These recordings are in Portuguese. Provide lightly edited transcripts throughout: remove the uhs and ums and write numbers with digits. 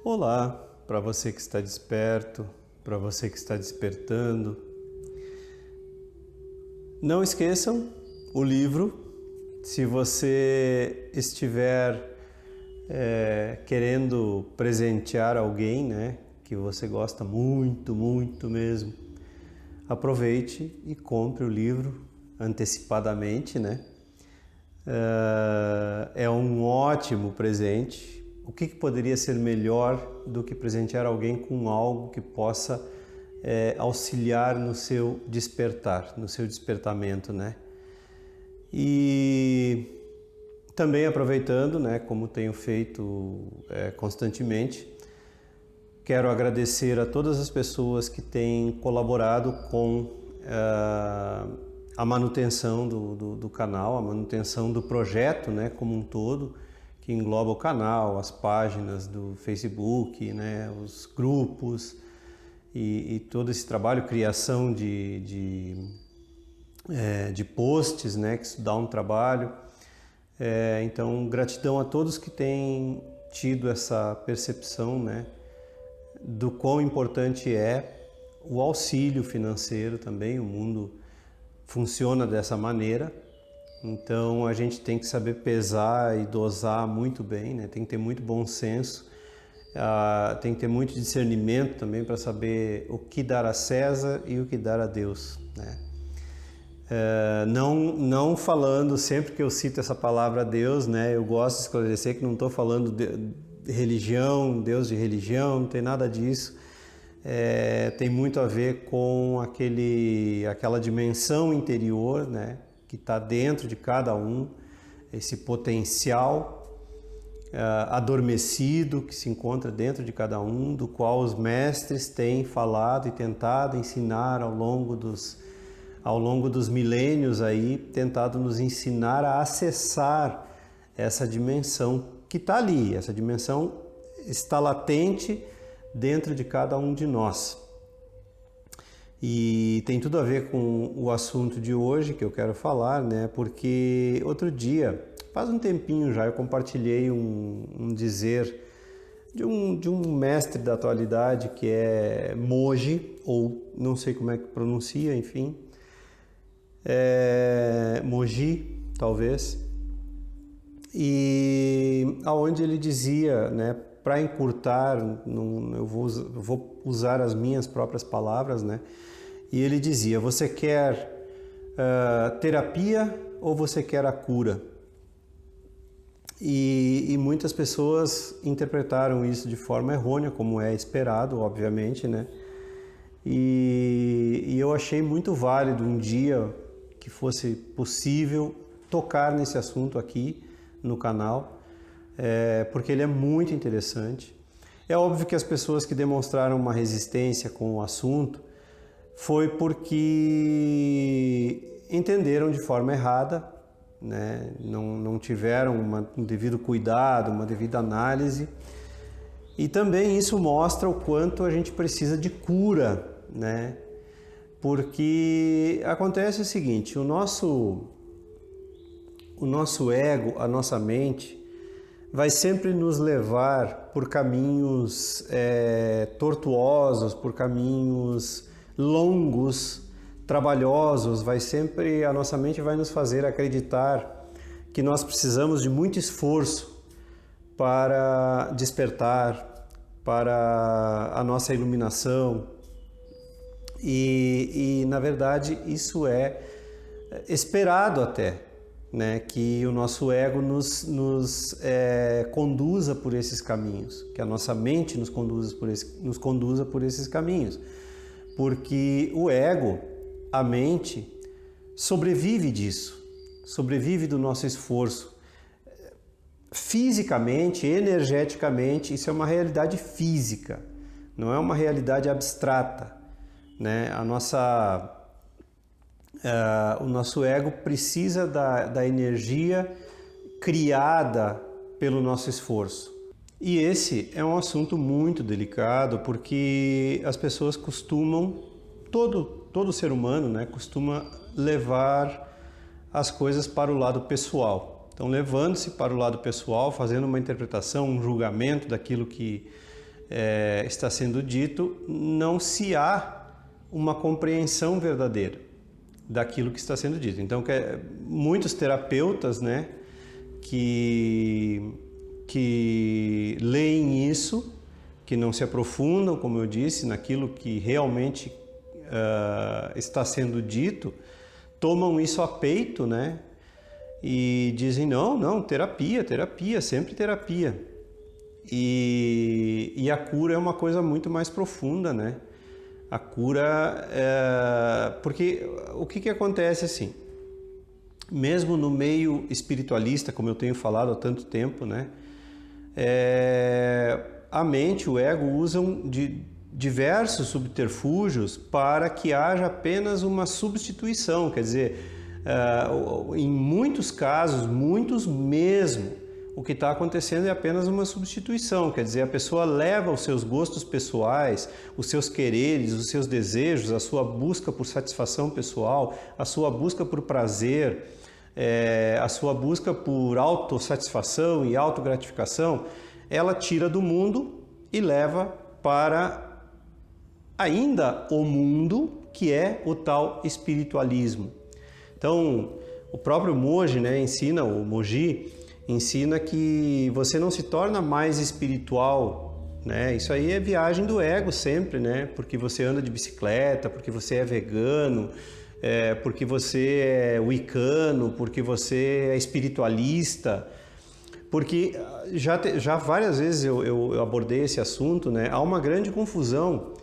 Olá, para você que está desperto, para você que está despertando. Não esqueçam o livro. Se você estiver querendo presentear alguém, né, que você gosta muito, muito mesmo, aproveite e compre o livro antecipadamente, né? É um ótimo presente. O que poderia ser melhor do que presentear alguém com algo que possa auxiliar no seu despertar, no seu despertamento, né? E também aproveitando, né, como tenho feito constantemente, quero agradecer a todas as pessoas que têm colaborado com a manutenção do canal, a manutenção do projeto, né, como um todo, que engloba o canal, as páginas do Facebook, né, os grupos e todo esse trabalho, criação de posts, né, que isso dá um trabalho. Então, gratidão a todos que têm tido essa percepção, né, do quão importante é o auxílio financeiro também. O mundo funciona dessa maneira. Então a gente tem que saber pesar e dosar muito bem, né? Tem que ter muito bom senso, tem que ter muito discernimento também para saber o que dar a César e o que dar a Deus, né? Não falando, sempre que eu cito essa palavra Deus, né? Eu gosto de esclarecer que não estou falando de religião, Deus de religião, não tem nada disso. Tem muito a ver com aquela dimensão interior, né, que está dentro de cada um, esse potencial adormecido que se encontra dentro de cada um, do qual os mestres têm falado e tentado ensinar ao longo dos milênios aí, tentado nos ensinar a acessar essa dimensão que está ali. Essa dimensão está latente dentro de cada um de nós. E tem tudo a ver com o assunto de hoje que eu quero falar, né? Porque outro dia, faz um tempinho já, eu compartilhei um dizer de um mestre da atualidade que é Moji, ou não sei como é que pronuncia, enfim. Moji, talvez. E aonde ele dizia, né? Para encurtar, eu vou usar as minhas próprias palavras, né? E ele dizia: você quer terapia ou você quer a cura? E muitas pessoas interpretaram isso de forma errônea, como é esperado, obviamente, né? E eu achei muito válido um dia que fosse possível tocar nesse assunto aqui no canal, porque ele é muito interessante. É óbvio que as pessoas que demonstraram uma resistência com o assunto foi porque entenderam de forma errada, né? Não tiveram um devido cuidado, uma devida análise. E também isso mostra o quanto a gente precisa de cura, né? Porque acontece o seguinte: o nosso ego, a nossa mente, vai sempre nos levar por caminhos tortuosos, por caminhos longos, trabalhosos. A nossa mente vai nos fazer acreditar que nós precisamos de muito esforço para despertar, para a nossa iluminação. E na verdade isso é esperado até, né, que o nosso ego nos conduza por esses caminhos, que a nossa mente nos conduza por esses caminhos, porque o ego, a mente, sobrevive disso, sobrevive do nosso esforço. Fisicamente, energeticamente, isso é uma realidade física, não é uma realidade abstrata, né? O nosso ego precisa da energia criada pelo nosso esforço. E esse é um assunto muito delicado, porque as pessoas costumam, todo ser humano, né, costuma levar as coisas para o lado pessoal. Então, levando-se para o lado pessoal, fazendo uma interpretação, um julgamento daquilo que está sendo dito, não se há uma compreensão verdadeira daquilo que está sendo dito. Então, muitos terapeutas, né, que leem isso, que não se aprofundam, como eu disse, naquilo que realmente está sendo dito, tomam isso a peito, né, e dizem, não, terapia, sempre terapia. E a cura é uma coisa muito mais profunda, né? A cura porque o que acontece assim, mesmo no meio espiritualista, como eu tenho falado há tanto tempo, né? A mente, o ego usam de diversos subterfúgios para que haja apenas uma substituição, quer dizer, em muitos casos, muitos mesmo, o que está acontecendo é apenas uma substituição, quer dizer, a pessoa leva os seus gostos pessoais, os seus quereres, os seus desejos, a sua busca por satisfação pessoal, a sua busca por prazer, a sua busca por autossatisfação e autogratificação, ela tira do mundo e leva para ainda o mundo, que é o tal espiritualismo. Então, o próprio Moji, né, o Moji ensina que você não se torna mais espiritual, né? Isso aí é viagem do ego sempre, né? Porque você anda de bicicleta, porque você é vegano, porque você é wicano, porque você é espiritualista, porque já várias vezes eu abordei esse assunto, né? Há uma grande confusão.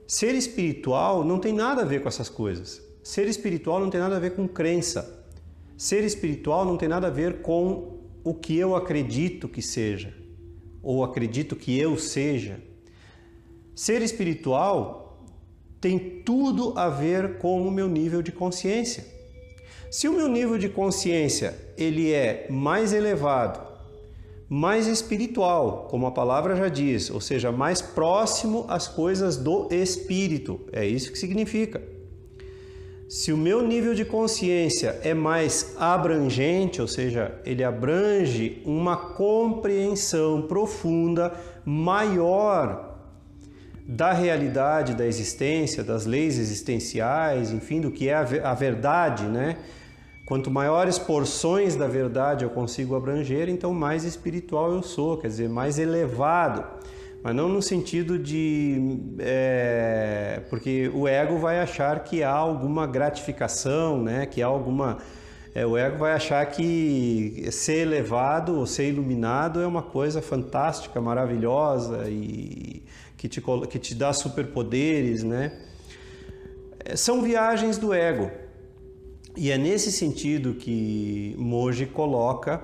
Ser espiritual não tem nada a ver com essas coisas. Ser espiritual não tem nada a ver com crença. Ser espiritual não tem nada a ver com o que eu acredito que seja, ou acredito que eu seja. Ser espiritual tem tudo a ver com o meu nível de consciência. Se o meu nível de consciência ele é mais elevado, mais espiritual, como a palavra já diz, ou seja, mais próximo às coisas do espírito, é isso que significa. Se o meu nível de consciência é mais abrangente, ou seja, ele abrange uma compreensão profunda, maior da realidade da existência, das leis existenciais, enfim, do que é a verdade, né? Quanto maiores porções da verdade eu consigo abranger, então mais espiritual eu sou, quer dizer, mais elevado. Mas não no sentido de... porque o ego vai achar que há alguma gratificação, né? Que há alguma... o ego vai achar que ser elevado ou ser iluminado é uma coisa fantástica, maravilhosa e que te dá superpoderes, né? São viagens do ego. E é nesse sentido que Moji coloca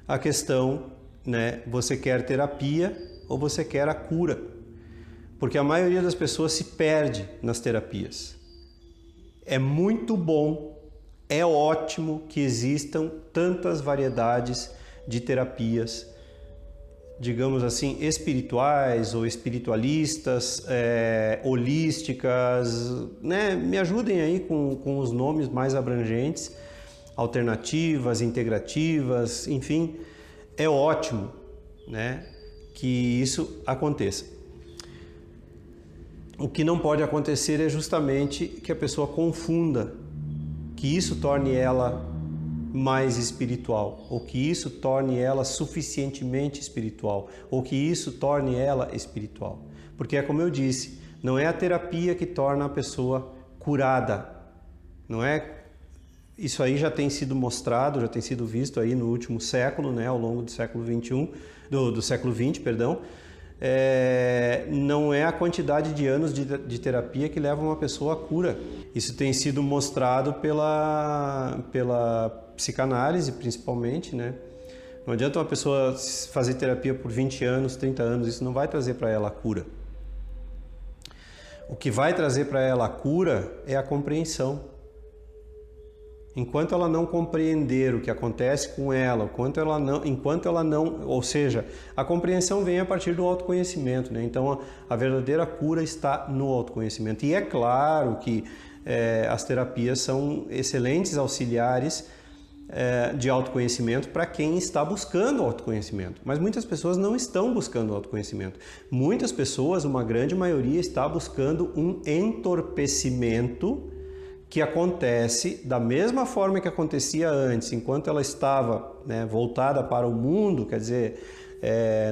a questão, né? Você quer terapia ou você quer a cura? Porque a maioria das pessoas se perde nas terapias. É muito bom, é ótimo que existam tantas variedades de terapias, digamos assim, espirituais ou espiritualistas, holísticas, né? Me ajudem aí com os nomes mais abrangentes, alternativas, integrativas, enfim, é ótimo, né? Que isso aconteça. O que não pode acontecer é justamente que a pessoa confunda, que isso torne ela mais espiritual, ou que isso torne ela suficientemente espiritual, ou que isso torne ela espiritual. Porque é como eu disse, não é a terapia que torna a pessoa curada, não é? Isso aí já tem sido mostrado, já tem sido visto aí no último século, né, ao longo do século XXI, do século XX, perdão. Não é a quantidade de anos de terapia que leva uma pessoa à cura. Isso tem sido mostrado pela psicanálise, principalmente, né? Não adianta uma pessoa fazer terapia por 20 anos, 30 anos, isso não vai trazer para ela a cura. O que vai trazer para ela a cura é a compreensão. Enquanto ela não compreender o que acontece com ela, enquanto ela não, ou seja, a compreensão vem a partir do autoconhecimento, né? Então a verdadeira cura está no autoconhecimento. E é claro que as terapias são excelentes auxiliares de autoconhecimento para quem está buscando autoconhecimento. Mas muitas pessoas não estão buscando autoconhecimento. Muitas pessoas, uma grande maioria, está buscando um entorpecimento que acontece da mesma forma que acontecia antes, enquanto ela estava, né, voltada para o mundo, quer dizer,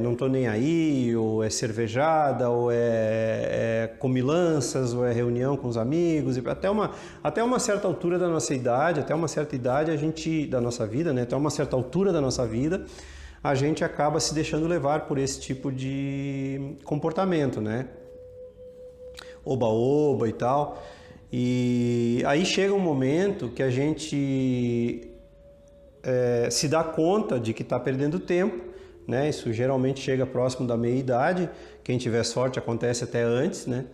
não estou nem aí, ou é cervejada, ou é comilanças, ou é reunião com os amigos, e até uma certa altura da nossa idade, até uma certa idade da nossa vida, né, até uma certa altura da nossa vida, a gente acaba se deixando levar por esse tipo de comportamento, né, oba-oba e tal. E aí chega um momento que a gente se dá conta de que está perdendo tempo, né? Isso geralmente chega próximo da meia-idade, quem tiver sorte acontece até antes, né?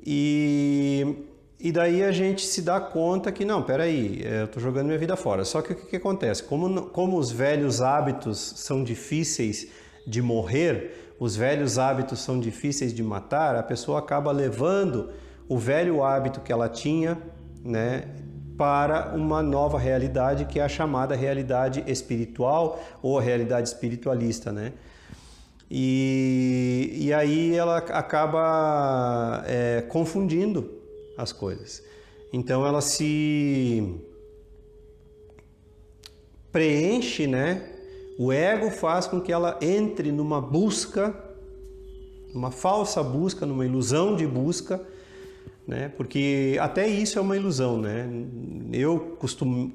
E daí a gente se dá conta que, não, peraí, eu estou jogando minha vida fora. Só que o que acontece? Como os velhos hábitos são difíceis de morrer, os velhos hábitos são difíceis de matar, a pessoa acaba levando o velho hábito que ela tinha, né, para uma nova realidade, que é a chamada realidade espiritual ou a realidade espiritualista, né? E aí ela acaba confundindo as coisas. Então ela se preenche, né? O ego faz com que ela entre numa busca, numa falsa busca, numa ilusão de busca, né? Porque até isso é uma ilusão, né? Eu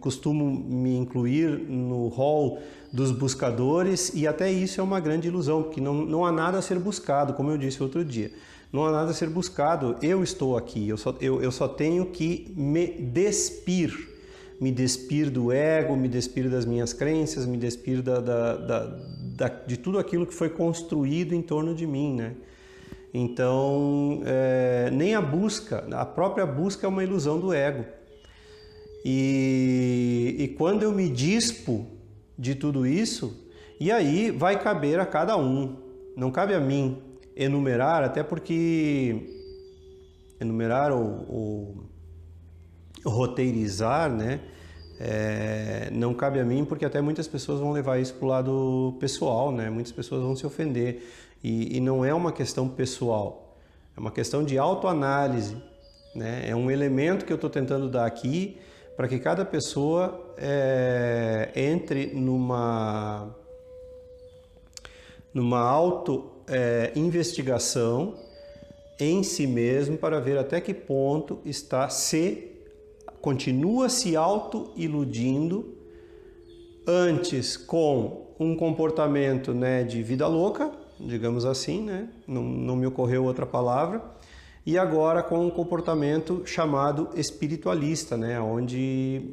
costumo me incluir no rol dos buscadores, e até isso é uma grande ilusão, porque não há nada a ser buscado, como eu disse outro dia. Não há nada a ser buscado, eu estou aqui, eu só tenho que me despir do ego, me despir das minhas crenças, me despir de tudo aquilo que foi construído em torno de mim, né? Então, nem a própria busca é uma ilusão do ego. E quando eu me dispo de tudo isso, e aí vai caber a cada um, não cabe a mim enumerar, até porque enumerar ou roteirizar, né? Não cabe a mim, porque até muitas pessoas vão levar isso para o lado pessoal, né? Muitas pessoas vão se ofender. E não é uma questão pessoal, é uma questão de autoanálise, né? É um elemento que eu estou tentando dar aqui para que cada pessoa entre numa auto-investigação em si mesmo, para ver até que ponto continua se auto-iludindo antes com um comportamento, né, de vida louca, digamos assim, né? Não me ocorreu outra palavra, e agora com um comportamento chamado espiritualista, né? Onde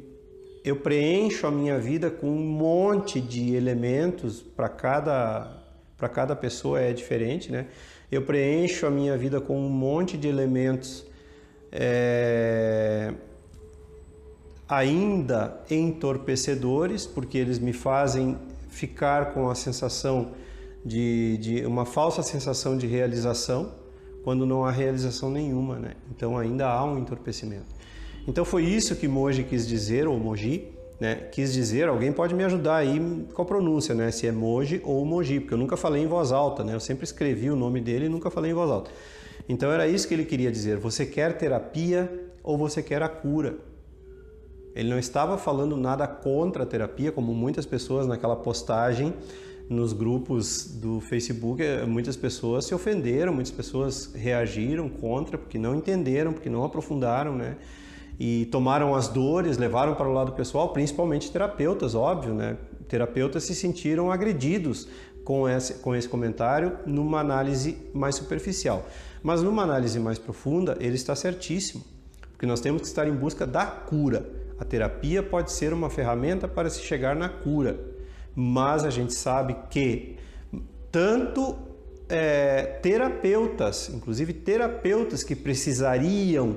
eu preencho a minha vida com um monte de elementos, para cada pessoa é diferente, né? Eu preencho a minha vida com um monte de elementos ainda entorpecedores, porque eles me fazem ficar com a sensação de uma falsa sensação de realização, quando não há realização nenhuma, né? Então ainda há um entorpecimento. Então foi isso que Moji quis dizer, ou Moji, né? Quis dizer, alguém pode me ajudar aí com a pronúncia, né? Se é Moji ou Moji, porque eu nunca falei em voz alta, né? Eu sempre escrevi o nome dele e nunca falei em voz alta. Então era isso que ele queria dizer, você quer terapia ou você quer a cura? Ele não estava falando nada contra a terapia, como muitas pessoas naquela postagem nos grupos do Facebook, muitas pessoas se ofenderam, muitas pessoas reagiram contra, porque não entenderam, porque não aprofundaram, né? E tomaram as dores, levaram para o lado pessoal, principalmente terapeutas, óbvio, né? Terapeutas se sentiram agredidos com esse comentário numa análise mais superficial. Mas numa análise mais profunda, ele está certíssimo, porque nós temos que estar em busca da cura. A terapia pode ser uma ferramenta para se chegar na cura, mas a gente sabe que tanto terapeutas, inclusive terapeutas que precisariam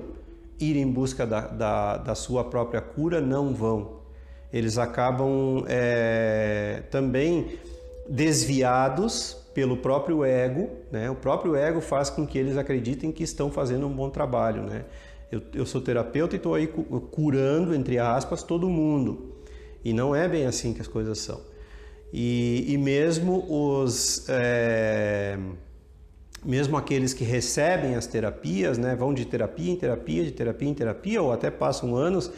ir em busca da sua própria cura, não vão. Eles acabam também desviados pelo próprio ego, né? O próprio ego faz com que eles acreditem que estão fazendo um bom trabalho, né? Eu sou terapeuta e estou aí curando, entre aspas, todo mundo. E não é bem assim que as coisas são. E mesmo mesmo aqueles que recebem as terapias, né, vão de terapia em terapia, de terapia em terapia, ou até passam anos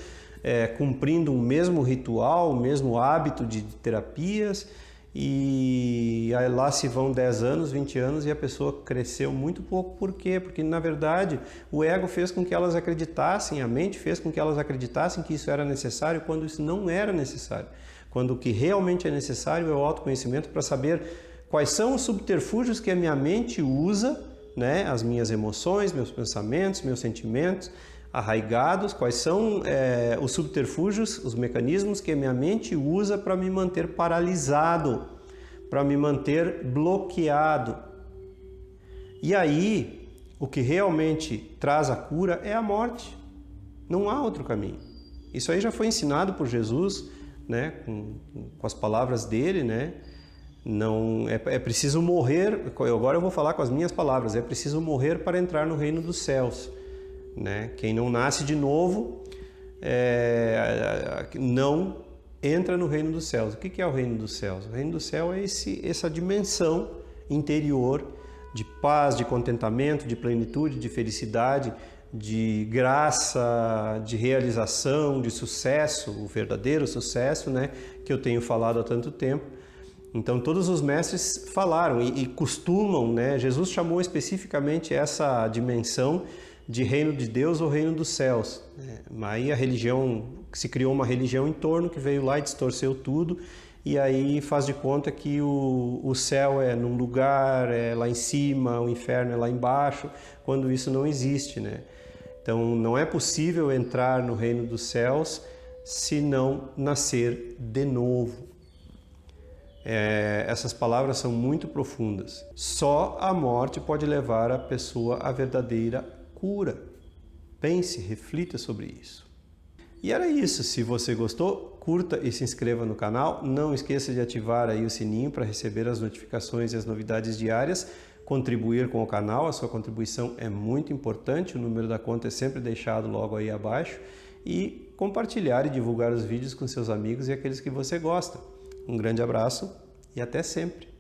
cumprindo o mesmo ritual, o mesmo hábito de terapias, e aí lá se vão 10 anos, 20 anos e a pessoa cresceu muito pouco. Por quê? Porque na verdade o ego fez com que elas acreditassem, a mente fez com que elas acreditassem que isso era necessário quando isso não era necessário. Quando o que realmente é necessário é o autoconhecimento para saber quais são os subterfúgios que a minha mente usa, né? As minhas emoções, meus pensamentos, meus sentimentos arraigados, quais são os subterfúgios, os mecanismos que a minha mente usa para me manter paralisado, para me manter bloqueado. E aí, o que realmente traz a cura é a morte. Não há outro caminho. Isso aí já foi ensinado por Jesus, né? Com as palavras dele, né? Não é preciso morrer. Agora eu vou falar com as minhas palavras. É preciso morrer para entrar no reino dos céus, né? Quem não nasce de novo não entra no reino dos céus. O que é o reino dos céus? O reino do céu é essa dimensão interior de paz, de contentamento, de plenitude, de felicidade, de graça, de realização, de sucesso, o verdadeiro sucesso, né? Que eu tenho falado há tanto tempo. Então todos os mestres falaram e costumam, né? Jesus chamou especificamente essa dimensão de reino de Deus ou reino dos céus. Aí a religião, se criou uma religião em torno que veio lá e distorceu tudo, e aí faz de conta que o céu é num lugar, é lá em cima, o inferno é lá embaixo, quando isso não existe, né? Então não é possível entrar no reino dos céus se não nascer de novo. Essas palavras são muito profundas. Só a morte pode levar a pessoa à verdadeira cura. Pense, reflita sobre isso. E era isso. Se você gostou, curta e se inscreva no canal. Não esqueça de ativar aí o sininho para receber as notificações e as novidades diárias. Contribuir com o canal, a sua contribuição é muito importante. O número da conta é sempre deixado logo aí abaixo. E compartilhar e divulgar os vídeos com seus amigos e aqueles que você gosta. Um grande abraço e até sempre!